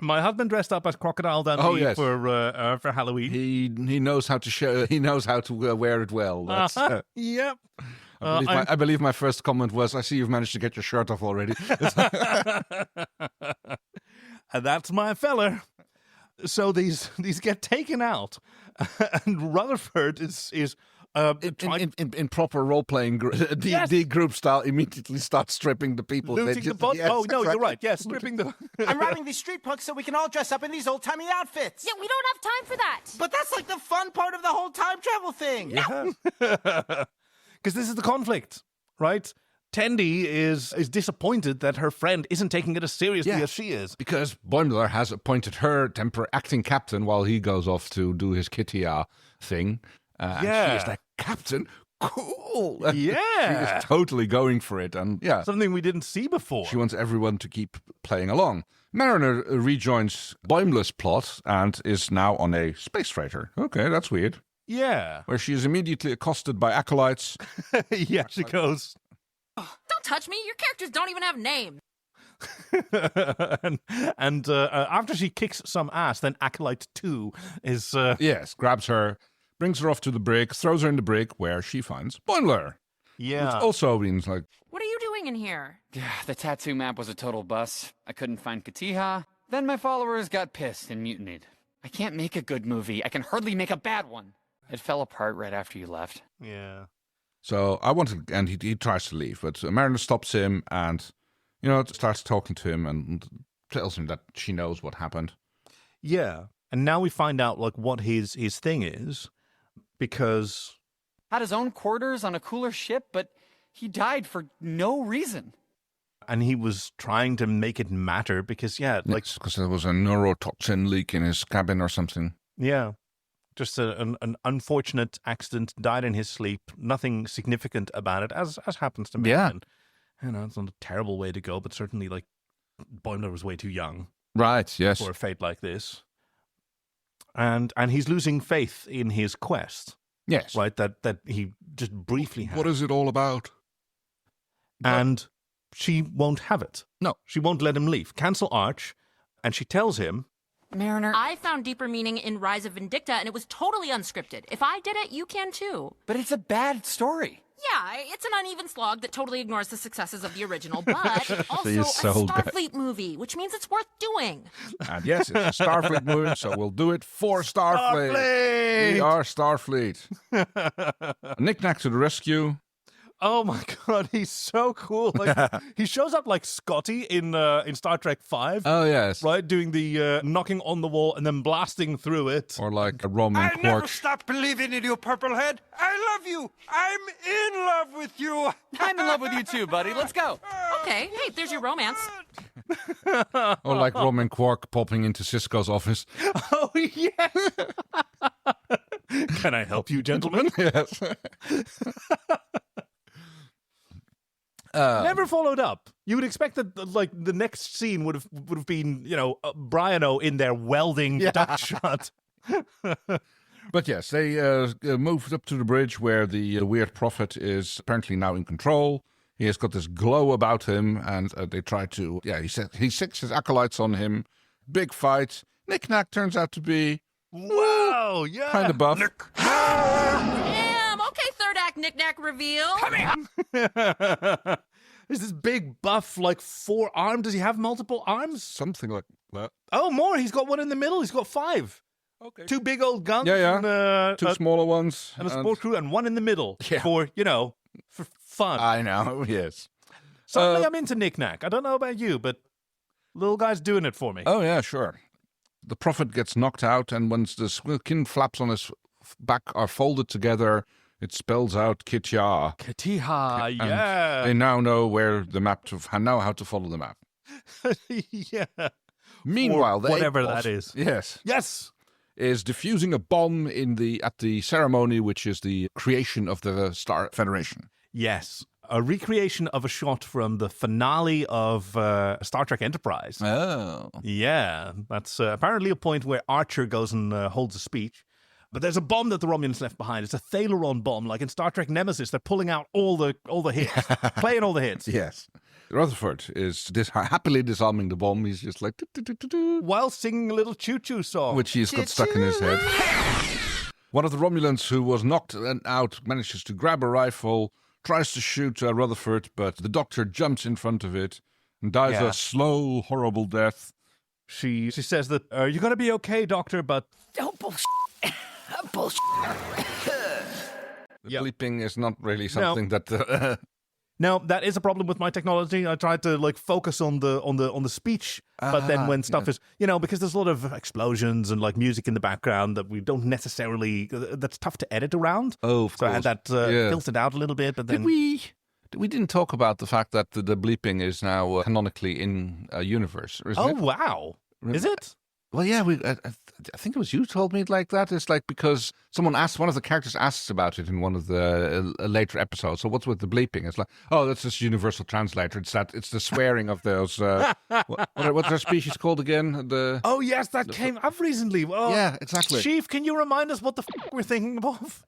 My husband dressed up as Crocodile Dundee for Halloween. He knows how to show. He knows how to wear it well. Yep. I believe my first comment was, "I see you've managed to get your shirt off already." And that's my fella. So these get taken out, and Rutherford is in proper role playing D group style immediately starts stripping the people. Looting the pot. Yes, oh no, exactly. You're right. Yes, stripping the. I'm robbing these street punks so we can all dress up in these old timey outfits. Yeah, we don't have time for that. But that's like the fun part of the whole time travel thing. Yeah. Because this is the conflict, right? Tendi is disappointed that her friend isn't taking it as seriously as she is. Because Boimler has appointed her acting captain while he goes off to do his Kittia thing. And she is like, Captain? Cool. Yeah. She is totally going for it. And something we didn't see before. She wants everyone to keep playing along. Mariner rejoins Boimler's plot and is now on a space freighter. Okay, that's weird. Yeah. Where she is immediately accosted by acolytes. Yeah, she goes... Don't touch me. Your characters don't even have names. and after she kicks some ass, then Acolyte 2 is... Yes, grabs her, brings her off to the brig, throws her in the brig, where she finds Boimler. Yeah. Which also means, like... What are you doing in here? The tattoo map was a total bust. I couldn't find Katiha. Then my followers got pissed and mutinied. I can't make a good movie. I can hardly make a bad one. It fell apart right after you left. Yeah. So and he tries to leave, but Mariner stops him and, starts talking to him and tells him that she knows what happened. Yeah. And now we find out, what his thing is, because... Had his own quarters on a cooler ship, but he died for no reason. And he was trying to make it matter because, because there was a neurotoxin leak in his cabin or something. Yeah. Just an unfortunate accident, died in his sleep, nothing significant about it, as happens to me. Yeah. And, it's not a terrible way to go, but certainly, Boimler was way too young. Right, yes. For a fate like this. And he's losing faith in his quest. Yes. Right, that he just briefly had. What is it all about? And she won't have it. No. She won't let him leave. Cancel Arch, and she tells him, Mariner, I found deeper meaning in Rise of Vindicta, and it was totally unscripted. If I did it, you can too. But it's a bad story. Yeah, it's an uneven slog that totally ignores the successes of the original, but it's also a so Starfleet movie, which means it's worth doing. And yes, it's a Starfleet movie, so we'll do it for Starfleet. We are Starfleet. Knick-Knack to the rescue. oh my God, he's so cool. Like, he shows up like Scotty in Star Trek 5. Oh, yes. Right, doing the knocking on the wall and then blasting through it. Or like a Roman I Quark. never stop believing in you, Purplehead. I love you. I'm in love with you. I'm in love with you too, buddy. Let's go. Okay, hey, there's your romance. Or like Roman Quark popping into Sisko's office. Oh, yes. Can I help you, gentlemen? Yes. Never followed up. You would expect that, like, the next scene would have been, Brian-O in there welding duck shot. But yes, they moved up to the bridge where the weird prophet is apparently now in control. He has got this glow about him, and they try to... Yeah, he sicks his acolytes on him. Big fight. Knick-Knack turns out to be... Wow, yeah. Kind of buff. Damn, okay, third act knick-knack reveal. Come here. There's this big buff, like 4 arms. Does he have multiple arms? Something like that. Oh, more. He's got one in the middle. He's got 5. Okay. 2 big old guns. Yeah. And, 2 smaller ones. And a support crew, and one in the middle. Yeah. For fun. I know, yes. Suddenly I'm into Knick-Knack. I don't know about you, but little guy's doing it for me. Oh, yeah, sure. The prophet gets knocked out, and once the skin flaps on his back are folded together, it spells out Kitya. Katiha, And yeah. they now know where the map how to follow the map. Yeah. Meanwhile, Or the whatever Ape Boss, that is. Yes. Yes. Is diffusing a bomb at the ceremony, which is the creation of the Star Federation. Yes. A recreation of a shot from the finale of Star Trek Enterprise. Oh. Yeah. That's apparently a point where Archer goes and holds a speech. But there's a bomb that the Romulans left behind. It's a Thaleron bomb, like in Star Trek Nemesis. They're pulling out all the hits, playing all the hits. Yes. Rutherford is happily disarming the bomb. He's just like... While singing a little choo-choo song. Which he's got stuck in his head. One of the Romulans who was knocked out manages to grab a rifle, tries to shoot Rutherford, but the doctor jumps in front of it and dies a slow, horrible death. She says that, you're going to be okay, doctor, but... Oh, bullshit. Bullshit. The bleeping is not really something that... Now, that is a problem with my technology. I tried to focus on the speech, but then when stuff is, because there's a lot of explosions and music in the background that we don't necessarily, that's tough to edit around. Oh, of course. I had that filtered out a little bit, but then... We didn't talk about the fact that the bleeping is now canonically in a universe, isn't it? Oh, wow. Is it? Well, yeah, I think it was you who told me it like that. It's like because one of the characters asks about it in one of the later episodes. So what's with the bleeping? It's like, oh, that's just universal translator. It's the swearing of those. What's their species called again? Oh, yes, that came up recently. Oh, yeah, exactly. Chief, can you remind us what the we're thinking of?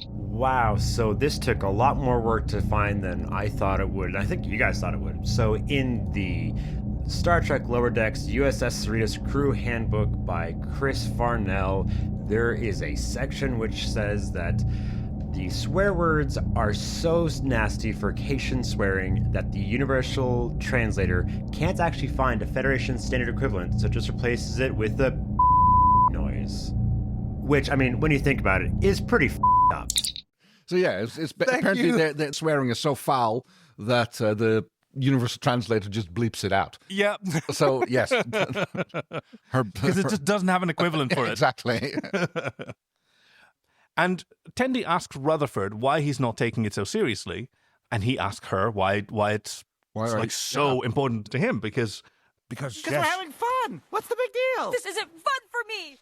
Wow, so this took a lot more work to find than I thought it would. I think you guys thought it would. So in the Star Trek Lower Decks USS Cerritos Crew Handbook by Chris Farnell, there is a section which says that the swear words are so nasty for Cation swearing that the universal translator can't actually find a Federation standard equivalent, so it just replaces it with the noise. Which, I mean, when you think about it, is pretty up. So yeah, it's apparently their swearing is so foul that the universal translator just bleeps it out. Yeah. So yes, because it just doesn't have an equivalent for it. Exactly. And Tendi asks Rutherford why he's not taking it so seriously, and he asks her why it's so important to him because we're having fun. What's the big deal? This isn't fun for me.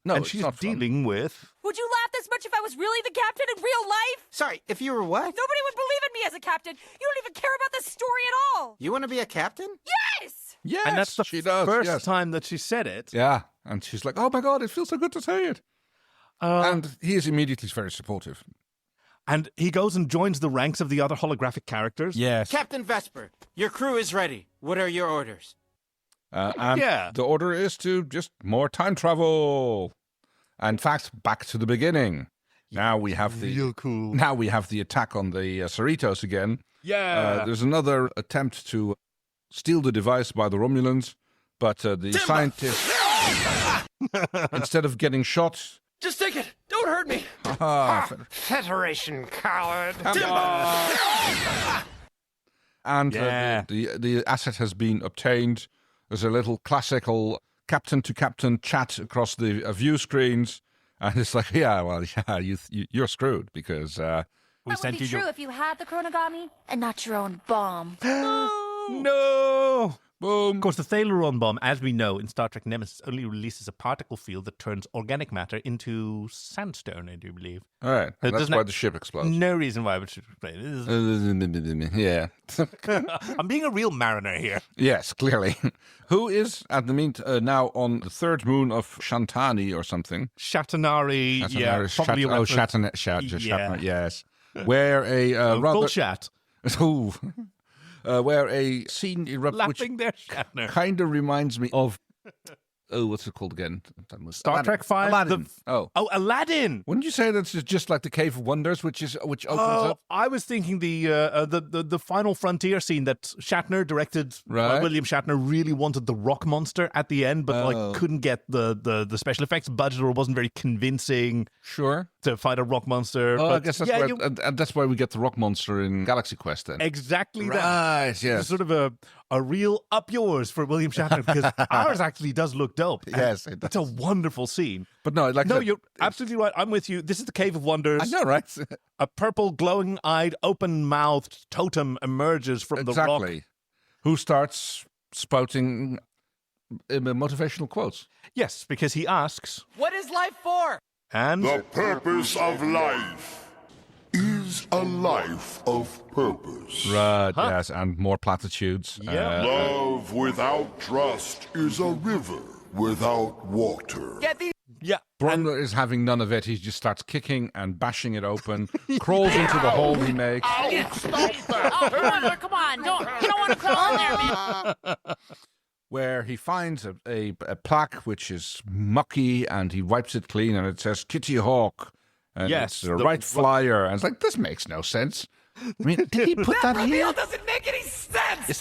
No, and she's dealing with... Would you laugh this much if I was really the captain in real life? Sorry, if you were what? Nobody would believe in me as a captain. You don't even care about the story at all. You want to be a captain? Yes! Yes, and that's the first time that she said it. Yeah, and she's like, oh my God, it feels so good to say it. And he is immediately very supportive. And he goes and joins the ranks of the other holographic characters. Yes. Captain Vesper, your crew is ready. What are your orders? And the order is to just more time travel. In fact, back to the beginning. Now we have real cool. Now we have the attack on the Cerritos again. Yeah. There's another attempt to steal the device by the Romulans, but the scientists, instead of getting shot, Just take it. Don't hurt me. Federation coward. and the asset has been obtained. There's a little classical captain-to-captain chat across the view screens, and it's like, you're screwed because we sent you. That would be true if you had the chronogami and not your own bomb. No! Boom. Of course, the Thaleron bomb, as we know in Star Trek Nemesis, only releases a particle field that turns organic matter into sandstone, I do believe. All right. And that's why the ship explodes. No reason why it should explode. Yeah. I'm being a real mariner here. Yes, clearly. Who is, at the now on the third moon of Shantani or something? Shatanari. Yeah. Probably Shatana, yes. Where a rather... Bullshat. Ooh. Where a scene erupts, which kind of reminds me of what's it called again? Star Trek 5. Aladdin. Aladdin. Wouldn't you say that's just like the Cave of Wonders, which opens up? I was thinking the Final Frontier scene that Shatner directed. Right. William Shatner really wanted the rock monster at the end, but couldn't get the special effects budget, or wasn't very convincing. Sure. To fight a rock monster. Oh, I guess that's and that's why we get the rock monster in Galaxy Quest then. Exactly that. Right, yes. It's sort of a real up yours for William Shatner, because ours actually does look dope. Yes, it does. It's a wonderful scene. But no, you're absolutely right. I'm with you. This is the Cave of Wonders. I know, right? A purple, glowing-eyed, open-mouthed totem emerges from the rock. Who starts spouting motivational quotes. Yes, because he asks, "What is life for?" And the purpose of life is a life of purpose. Right, yes, and more platitudes. Yeah. Love without trust is a river without water. Boimler is having none of it. He just starts kicking and bashing it open, crawls into the hole he makes. Come on. You don't want to crawl in there, man. Where he finds a plaque which is mucky, and he wipes it clean, and it says Kitty Hawk, and it's a right flyer, and it's like, this makes no sense. I mean, did he put that here? That doesn't make any sense. Is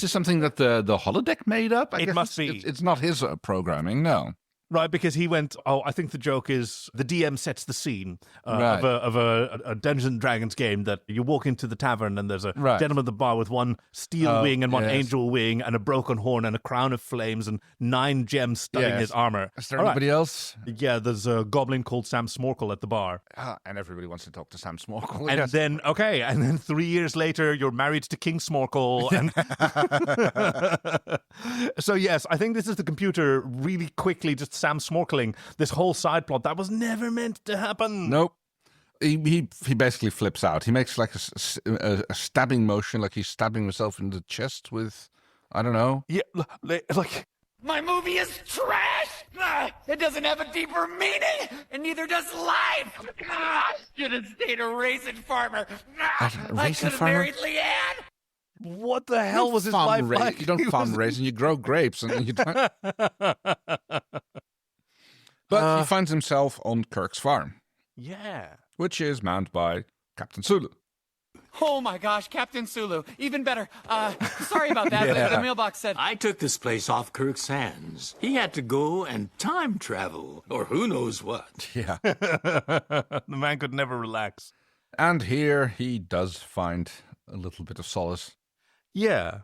this something that the holodeck made up? It must be. It's not his programming, no. Right, because he went, I think the joke is the DM sets the scene Right. of a Dungeons and Dragons game that you walk into the tavern and there's a gentleman at the bar with one steel wing and one angel wing and a broken horn and a crown of flames and 9 gems studding his armor. Is there anybody else? Yeah, there's a goblin called Sam Smorkle at the bar. And everybody wants to talk to Sam Smorkle. And then 3 years later, you're married to King Smorkle. And so yes, I think this is the computer really quickly just Sam Smorkling this whole side plot that was never meant to happen. Nope. He basically flips out. He makes like a stabbing motion, like he's stabbing himself in the chest with, I don't know. Yeah, like... My movie is trash! It doesn't have a deeper meaning, and neither does life! I should have stayed a raisin farmer! I could have married Leanne! What the hell was his life like? You don't farm raisins, you grow grapes. And you don't... But he finds himself on Kirk's farm. Yeah. Which is manned by Captain Sulu. Oh my gosh, Captain Sulu. Even better. Sorry about that. Yeah. The mailbox said... I took this place off Kirk's hands. He had to go and time travel, or who knows what. Yeah. The man could never relax. And here he does find a little bit of solace. Yeah,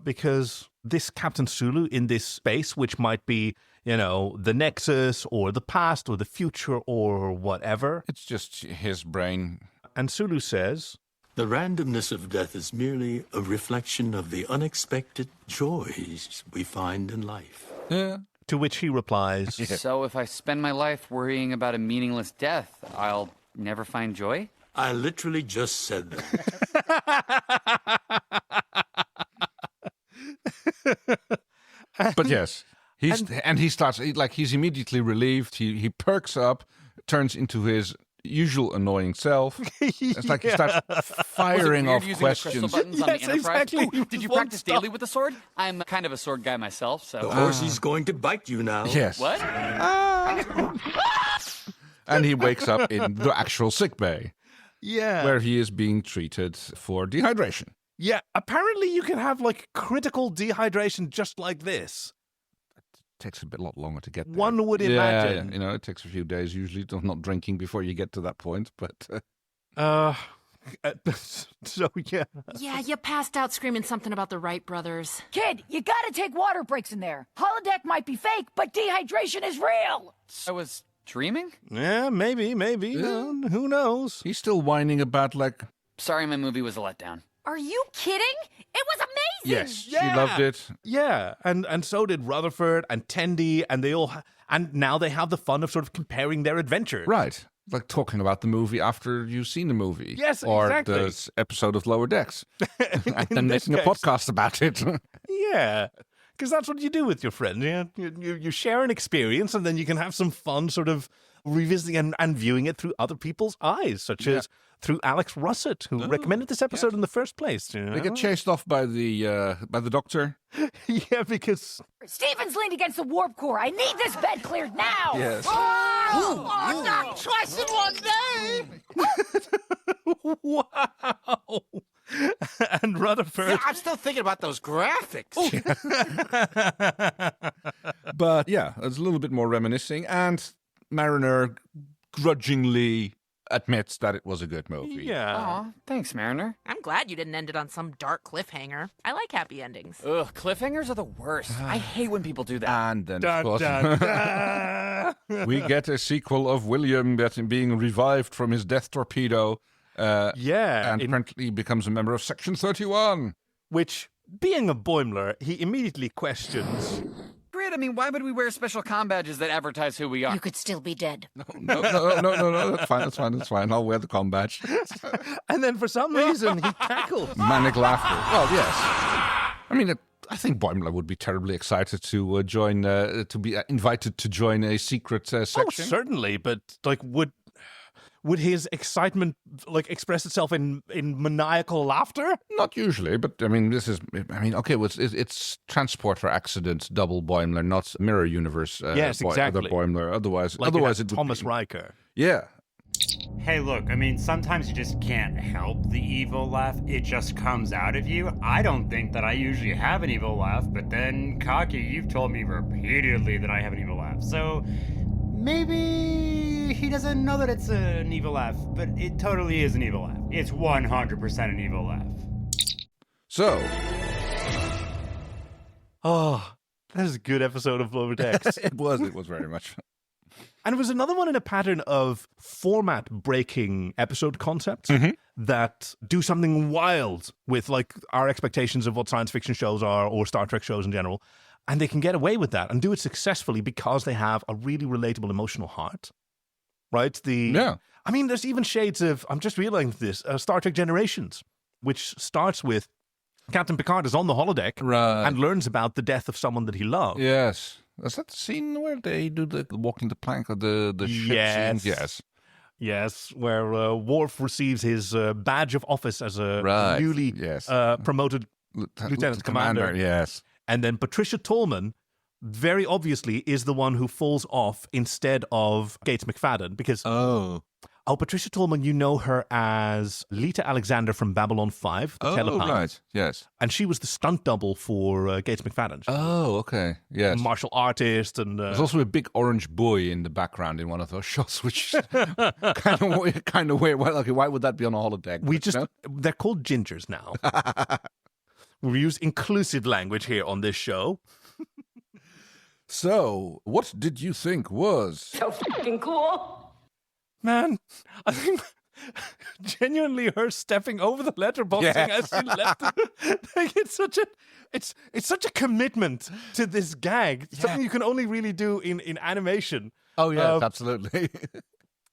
because this Captain Sulu in this space, which might be, the Nexus or the past or the future or whatever. It's just his brain. And Sulu says... The randomness of death is merely a reflection of the unexpected joys we find in life. Yeah. To which he replies... So if I spend my life worrying about a meaningless death, I'll never find joy? I literally just said that. But yes, he's immediately relieved. He perks up, turns into his usual annoying self. It's like he starts firing off questions. The buttons on the Enterprise? Exactly. Ooh, did you practice daily with the sword? I'm kind of a sword guy myself, so... The horse is going to bite you now. Yes. What? And he wakes up in the actual sickbay. Yeah. Where he is being treated for dehydration. Yeah, apparently you can have, like, critical dehydration just like this. Takes a lot longer to get there. One would imagine. Yeah, you know, it takes a few days usually, not drinking before you get to that point, but... So, yeah. Yeah, you passed out screaming something about the Wright brothers. Kid, you gotta take water breaks in there. Holodeck might be fake, but dehydration is real. I was dreaming? Yeah, maybe. Yeah. Who knows? He's still whining about, like... Sorry, my movie was a letdown. Are you kidding? It was amazing! Yes, she loved it. Yeah, and so did Rutherford and Tendi, and they all... And now they have the fun of sort of comparing their adventures. Right. Like talking about the movie after you've seen the movie. Yes, or exactly. Or the episode of Lower Decks. And then this making a podcast about it. Yeah, because that's what you do with your friends. Yeah? You share an experience, and then you can have some fun sort of revisiting and viewing it through other people's eyes, such as through Alex Russet, who recommended this episode in the first place. You know? They get chased off by the doctor. Yeah, because... Steven's leaned against the warp core. I need this bed cleared now. Yes. Oh, not twice in one day! Wow. And Rutherford... Yeah, I'm still thinking about those graphics. But yeah, it's a little bit more reminiscing, and Mariner grudgingly admits that it was a good movie. Yeah. Aw, thanks, Mariner. I'm glad you didn't end it on some dark cliffhanger. I like happy endings. Ugh, cliffhangers are the worst. I hate when people do that. And then, of course, Da. we get a sequel of William being revived from his death torpedo. And apparently becomes a member of Section 31. Which, being a Boimler, he immediately questions... Great, I mean, why would we wear special comm badges that advertise who we are? You could still be dead. No, that's fine. I'll wear the comm badge. And then for some reason, he cackles. Manic laughter. Well, yes. I mean, I think Boimler would be terribly excited to join, to be invited to join a secret section. Oh, certainly, but, like, would his excitement express itself in maniacal laughter? Not usually, but okay, it's transporter accident double Boimler, not mirror universe. Yes, exactly. Other Boimler. Otherwise, it Thomas would be Riker. Yeah. Hey, look, I mean, sometimes you just can't help the evil laugh. It just comes out of you. I don't think that I usually have an evil laugh, but then, Kaki, you've told me repeatedly that I have an evil laugh. So maybe he doesn't know that it's an evil laugh, but it totally is an evil laugh. It's 100% an evil laugh. So. Oh, that is a good episode of Lower Decks. It was very much. And it was another one in a pattern of format-breaking episode concepts that do something wild with, like, our expectations of what science fiction shows are or Star Trek shows in general. And they can get away with that and do it successfully because they have a really relatable emotional heart. Right? I mean, there's even shades of, I'm just realizing this, Star Trek Generations, which starts with Captain Picard is on the holodeck and learns about the death of someone that he loved. Yes. Is that the scene where they do the walking the plank of the ship scene? Yes. Yes, where Worf receives his badge of office as a newly promoted lieutenant commander. Yes. And then Patricia Tallman, very obviously, is the one who falls off instead of Gates McFadden. Because, Patricia Tallman, you know her as Lita Alexander from Babylon 5, the telepath. Right, yes. And she was the stunt double for Gates McFadden. Oh, okay, yes. Martial artist. And there's also a big orange buoy in the background in one of those shots, which kind of weird. Why would that be on a holodeck? They're called gingers now. We use inclusive language here on this show. So, what did you think was... So fucking cool. Man, I think genuinely her stepping over the letterboxing as she left. Like, it's such a commitment to this gag. Something you can only really do in animation. Oh, yeah, absolutely.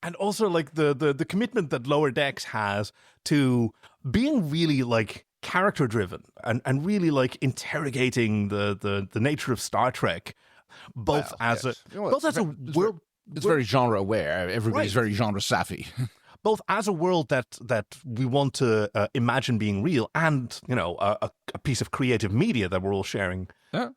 And also, like, the commitment that Lower Decks has to being really, like, character driven and really, like, interrogating the nature of Star Trek, both as a world It's very genre aware. Everybody's Right. very genre savvy. Both as a world that we want to imagine being real, and a piece of creative media that we're all sharing. Yeah.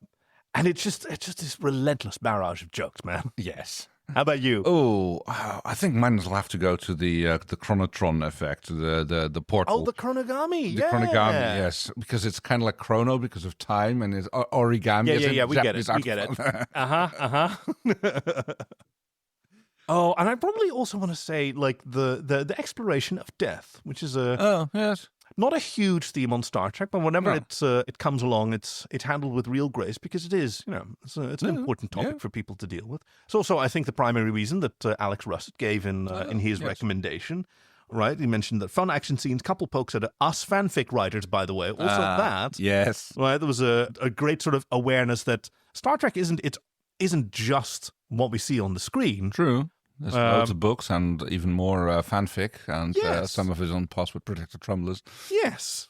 And it's just this relentless barrage of jokes, man. Yes. How about you? Oh, I think mine will have to go to the chronotron effect, the portal. Oh, the chronogami. The chronogami, yes, because it's kind of like chrono because of time, and it's origami. Yeah. We get it. We get it. Oh, and I probably also want to say like the exploration of death, which is not a huge theme on Star Trek, but whenever it comes along, it's handled with real grace because it is, it's an important topic for people to deal with. It's also, I think, the primary reason that Alex Russet gave in his recommendation. Right, he mentioned that fun action scenes, couple pokes at us fanfic writers, by the way. Also that, yes, right, there was a great sort of awareness that Star Trek isn't just what we see on the screen. True. There's loads of books and even more fanfic, and some of his own password protected trumblers. Yes.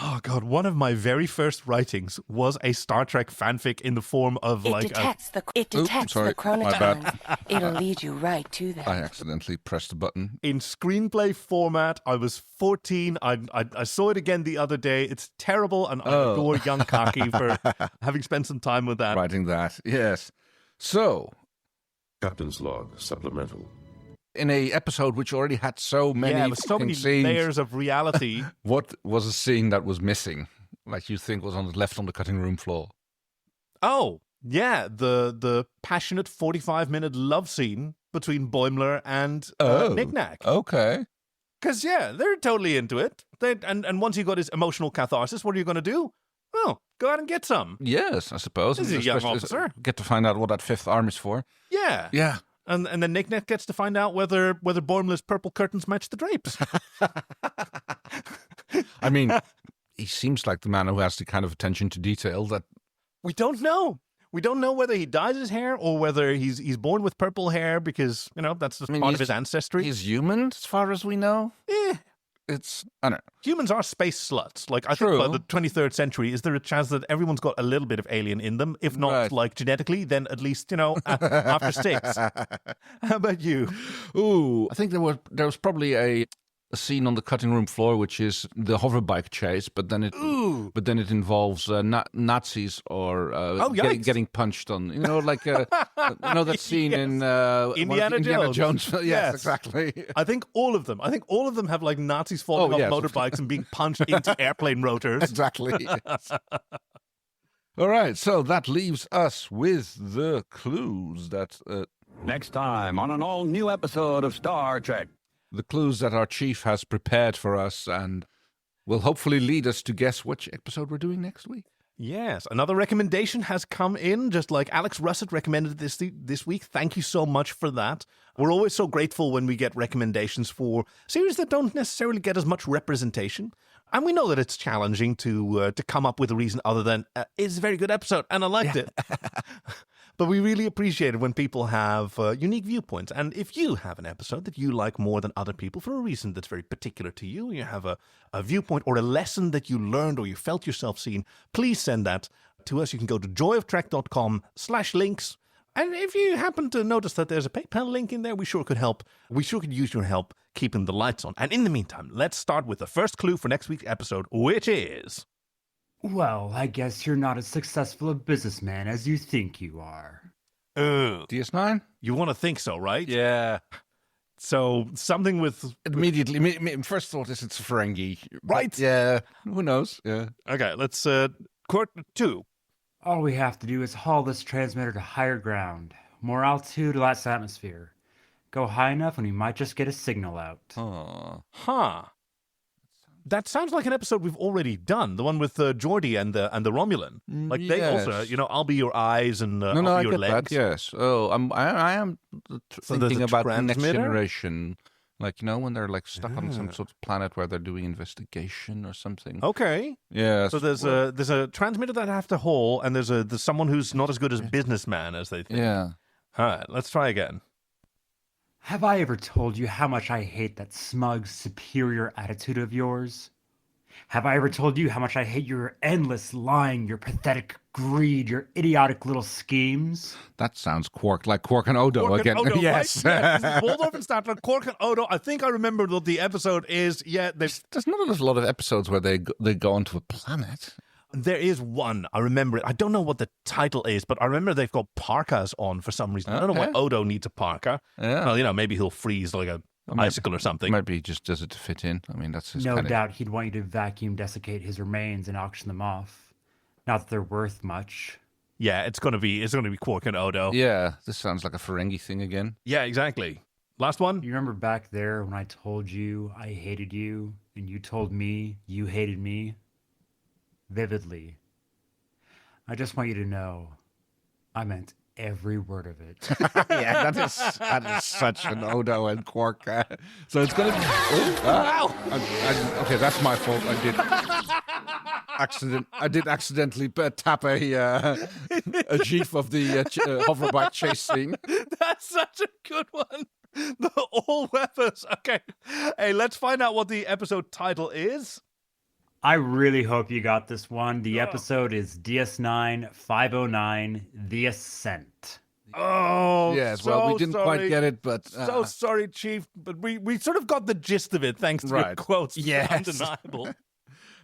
Oh, God. One of my very first writings was a Star Trek fanfic in the form of It detects the chronotron. It'll lead you right to that. I accidentally pressed the button. In screenplay format, I was 14. I saw it again the other day. It's terrible, and I adore young Kaki for having spent some time with that. Writing that, yes. So... Captain's log, supplemental. In a episode which already had so many scenes, layers of reality. What was a scene that was missing? Like you think was left on the cutting room floor? Oh, yeah, the passionate 45-minute love scene between Boimler and Knick-Knack. Okay. Because, they're totally into it. And once he got his emotional catharsis, what are you going to do? Well, go out and get some. Yes, I suppose. This is a young officer. Get to find out what that Fifth Arm is for. Yeah. Yeah. And then Knick-Knack gets to find out whether Boimler's purple curtains match the drapes. I mean, he seems like the man who has the kind of attention to detail that... We don't know. We don't know whether he dyes his hair or whether he's born with purple hair because, that's just part of his ancestry. He's human, as far as we know. It's, I don't know. Humans are space sluts. Like, I think by the 23rd century, is there a chance that everyone's got a little bit of alien in them? If not, like, genetically, then at least, after 6. How about you? Ooh, I think there was probably a scene on the cutting room floor, which is the hoverbike chase, but then it involves Nazis or getting punched on. Like that scene in Indiana Jones. Yes, exactly. I think all of them have like Nazis falling off motorbikes and being punched into airplane rotors. Exactly. Yes. All right, so that leaves us with the clues that next time on an all-new episode of Star Trek. The clues that our chief has prepared for us and will hopefully lead us to guess which episode we're doing next week. Yes, another recommendation has come in, just like Alex Russet recommended this week. Thank you so much for that. We're always so grateful when we get recommendations for series that don't necessarily get as much representation. And we know that it's challenging to come up with a reason other than, it's a very good episode, and I liked it. But we really appreciate it when people have unique viewpoints. And if you have an episode that you like more than other people for a reason that's very particular to you, you have a viewpoint or a lesson that you learned or you felt yourself seen, please send that to us. You can go to joyoftrek.com/links. And if you happen to notice that there's a PayPal link in there, we sure could help. We sure could use your help keeping the lights on. And in the meantime, let's start with the first clue for next week's episode, which is... Well, I guess you're not as successful a businessman as you think you are. DS9? You want to think so, right? Yeah. So, something with... Immediately, first thought is it's Ferengi. Right? But, yeah, who knows? Yeah. Okay, let's... Court 2. All we have to do is haul this transmitter to higher ground. More altitude, less atmosphere. Go high enough and we might just get a signal out. Huh. That sounds like an episode we've already done. The one with Geordi and the Romulan. Like they also, I'll be your eyes and I'll be your legs. That, yes. Oh, I am thinking about the next generation. Like, when they're like stuck on some sort of planet where they're doing investigation or something. Okay. Yeah. So there's a transmitter that I have to haul, and there's someone who's not as good as businessman as they think. Yeah. All right, let's try again. Have I ever told you how much I hate that smug, superior attitude of yours? Have I ever told you how much I hate your endless lying, your pathetic greed, your idiotic little schemes? That sounds like Quark and Odo Quark again. and Odo, Yes. right? Yeah, this is Waldorf and Statler, Quark and Odo. I think I remember what the episode is. Yeah, There's not a lot of episodes where they go onto a planet. there is one. I remember it. I don't know what the title is, but I remember they've got parkas on for some reason. I don't know why Okay. Odo needs a parka. Yeah. Well, maybe he'll freeze like a icicle or something. Maybe he just does it to fit in. I mean, that's his No kind of... doubt he'd want you to vacuum desiccate his remains and auction them off. Not that they're worth much. Yeah, it's gonna be Quark and Odo. Yeah, this sounds like a Ferengi thing again. Yeah, exactly. Last one. You remember back there when I told you I hated you, and you told me you hated me? Vividly. I just want you to know, I meant every word of it. Yeah, that is such an Odo and Quark. So it's going to be... Wow! Okay, that's my fault. I did accidentally tap a GIF of the hoverbike chase scene. That's such a good one. All weapons. Okay. Hey, let's find out what the episode title is. I really hope you got this one. The episode is DS9 509, The Ascent. Oh, yes. Well, we didn't quite get it, but so sorry, Chief. But we sort of got the gist of it thanks to your quotes. Yes. Undeniable.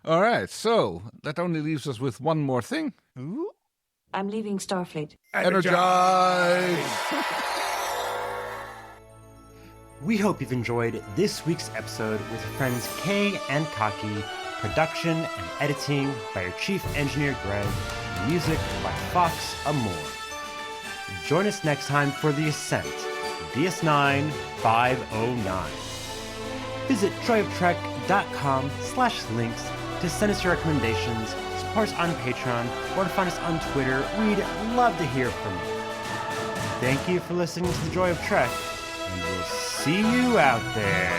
All right. So that only leaves us with one more thing. Ooh. I'm leaving Starfleet. Energize! We hope you've enjoyed this week's episode with friends Kay and Kaki, production and editing by our chief engineer Greg, and music by Fox Amore. Join us next time for The Ascent, DS9 509. Visit joyoftrek.com/links to send us your recommendations, support us on Patreon, or to find us on Twitter. We'd love to hear from you. Thank you for listening to The Joy of Trek, and we'll see you out there.